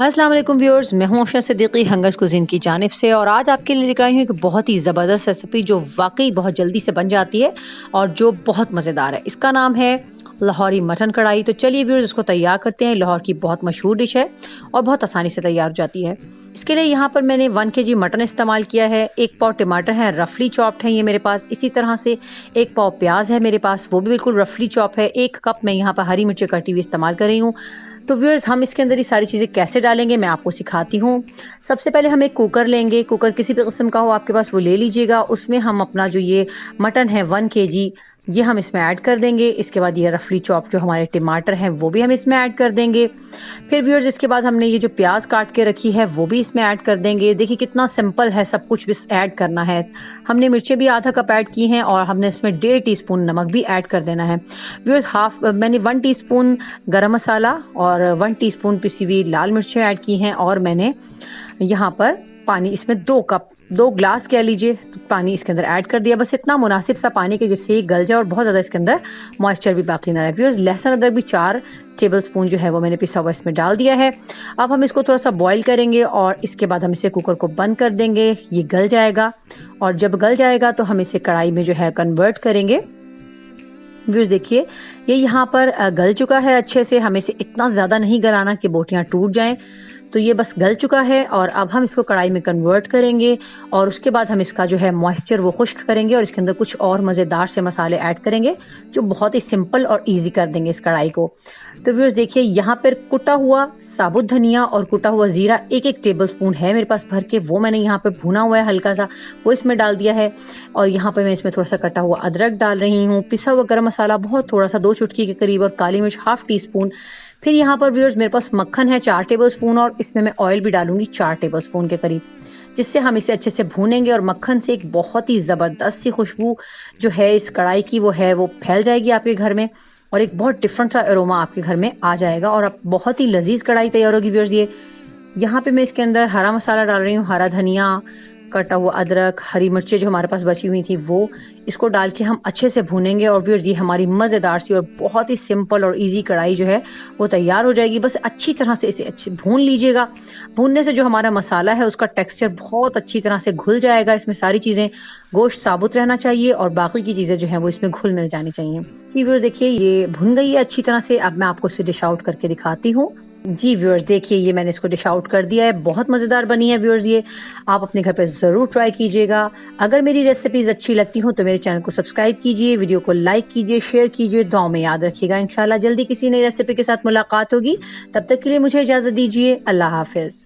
अस्सलाम वालेकुम व्यूअर्स, मैं हूं अफशा सिद्दीकी हंगर्स कुज़ीन की जानिब से और आज आपके लिए लेकर आई हूं एक बहुत ही ज़बरदस्त रेसिपी जो वाकई बहुत जल्दी से बन जाती है और जो बहुत मज़ेदार है। इसका नाम है लाहौरी मटन कढ़ाई। तो चलिए व्यूअर्स, इसको तैयार करते हैं। लाहौर की बहुत मशहूर डिश है और बहुत आसानी से तैयार हो जाती है। इसके लिए यहाँ पर मैंने 1 kg मटन इस्तेमाल किया है। 1 पाव टमाटर है, रफली चॉप्ड है ये मेरे पास। इसी तरह से 1 पाव प्याज है मेरे पास, वो भी बिल्कुल रफली चॉप है। 1 कप मैं यहाँ पर हरी मिर्ची कटी हुई इस्तेमाल कर रही हूँ। तो व्यूअर्स, हम इसके अंदर ये सारी चीज़ें कैसे डालेंगे मैं आपको सिखाती हूँ। सबसे पहले हम एक कुकर लेंगे। कुकर किसी भी किस्म का हो आपके पास वो ले लीजिएगा। उसमें हम अपना जो ये मटन है 1 kg ये हम इसमें ऐड कर देंगे। इसके बाद ये रफली चॉप जो हमारे टमाटर हैं वो भी हम इसमें ऐड कर देंगे। फिर व्यूअर्स, इसके बाद हमने ये जो प्याज काट के रखी है वो भी इसमें ऐड कर देंगे। देखिए कितना सिंपल है, सब कुछ बस ऐड करना है। हमने मिर्चें भी आधा कप ऐड की हैं और हमने इसमें 1.5 टीस्पून नमक भी ऐड कर देना है। व्यूअर्स, मैंने 1 टीस्पून गरम मसाला और 1 टीस्पून पिसी हुई लाल मिर्चें ऐड की हैं और मैंने यहाँ पर पानी इसमें 2 ग्लास कह लीजिए पानी इसके अंदर ऐड कर दिया। बस इतना मुनासिब सा पानी कि जिससे ये गल जाए और बहुत ज़्यादा इसके अंदर मॉइस्चर भी बाकी ना रहे। व्यूअर्स, लहसुन अदरक भी 4 टेबलस्पून जो है वो मैंने पिसा हुआ इसमें डाल दिया है। अब हम इसको थोड़ा सा बॉईल करेंगे और इसके बाद हम इसे कुकर को बंद कर देंगे। ये गल जाएगा और जब गल जाएगा तो हम इसे कढ़ाई में जो है कन्वर्ट करेंगे। व्यूअर्स देखिए, ये यहाँ पर गल चुका है अच्छे से। हमें इसे इतना ज़्यादा नहीं गलाना कि बोटियाँ टूट जाएं। तो ये बस गल चुका है और अब हम इसको कढ़ाई में कन्वर्ट करेंगे और उसके बाद हम इसका जो है मॉइस्चर वो खुश्क करेंगे और इसके अंदर कुछ और मज़ेदार से मसाले ऐड करेंगे जो बहुत ही सिंपल और इजी कर देंगे इस कढ़ाई को। तो व्यूअर्स देखिए, यहाँ पर कुटा हुआ साबुत धनिया और कुटा हुआ ज़ीरा 1 टेबलस्पून है मेरे पास भर के, वो मैंने यहाँ पर भुना हुआ है हल्का सा, वो इसमें डाल दिया है। और यहाँ पर मैं इसमें थोड़ा सा कटा हुआ अदरक डाल रही हूँ। पिसा हुआ गरम मसाला बहुत थोड़ा सा 2 चुटकी के करीब और काली मिर्च 1/2 टीस्पून। फिर यहाँ पर व्यूअर्स मेरे पास मक्खन है 4 टेबलस्पून और इसमें मैं ऑयल भी डालूंगी 4 टेबलस्पून के करीब, जिससे हम इसे अच्छे से भूनेंगे और मक्खन से एक बहुत ही ज़बरदस्त सी खुशबू जो है इस कढ़ाई की वो फैल जाएगी आपके घर में और एक बहुत डिफरेंट सा अरोमा आपके घर में आ जाएगा और अब बहुत ही लजीज कढ़ाई तैयार होगी। व्यूअर्स, ये यहाँ पे मैं इसके अंदर हरा मसाला डाल रही हूँ, हरा धनिया, कटा हुआ अदरक, हरी मिर्चें जो हमारे पास बची हुई थी वो, इसको डाल के हम अच्छे से भूनेंगे। और व्यूअर्स, ये हमारी मज़ेदार सी और बहुत ही सिंपल और इजी कढ़ाई जो है वो तैयार हो जाएगी। बस अच्छी तरह से इसे अच्छे भून लीजिएगा। भूनने से जो हमारा मसाला है उसका टेक्सचर बहुत अच्छी तरह से घुल जाएगा। इसमें सारी चीज़ें, गोश्त साबुत रहना चाहिए और बाकी की चीज़ें जो है वो इसमें घुल मिल जानी चाहिए। जी व्यूअर्स देखिए, ये भुन गई है अच्छी तरह से। अब मैं आपको इसे डिश आउट करके दिखाती हूँ। जी व्यूअर्स देखिए, ये मैंने इसको डिश आउट कर दिया है। बहुत मज़ेदार बनी है व्यूअर्स। ये आप अपने घर पे ज़रूर ट्राई कीजिएगा। अगर मेरी रेसिपीज़ अच्छी लगती हो तो मेरे चैनल को सब्सक्राइब कीजिए, वीडियो को लाइक कीजिए, शेयर कीजिए, दुआओं में याद रखिएगा। इंशाल्लाह जल्दी किसी नई रेसिपी के साथ मुलाकात होगी। तब तक के लिए मुझे इजाज़त दीजिए। अल्लाह हाफिज़।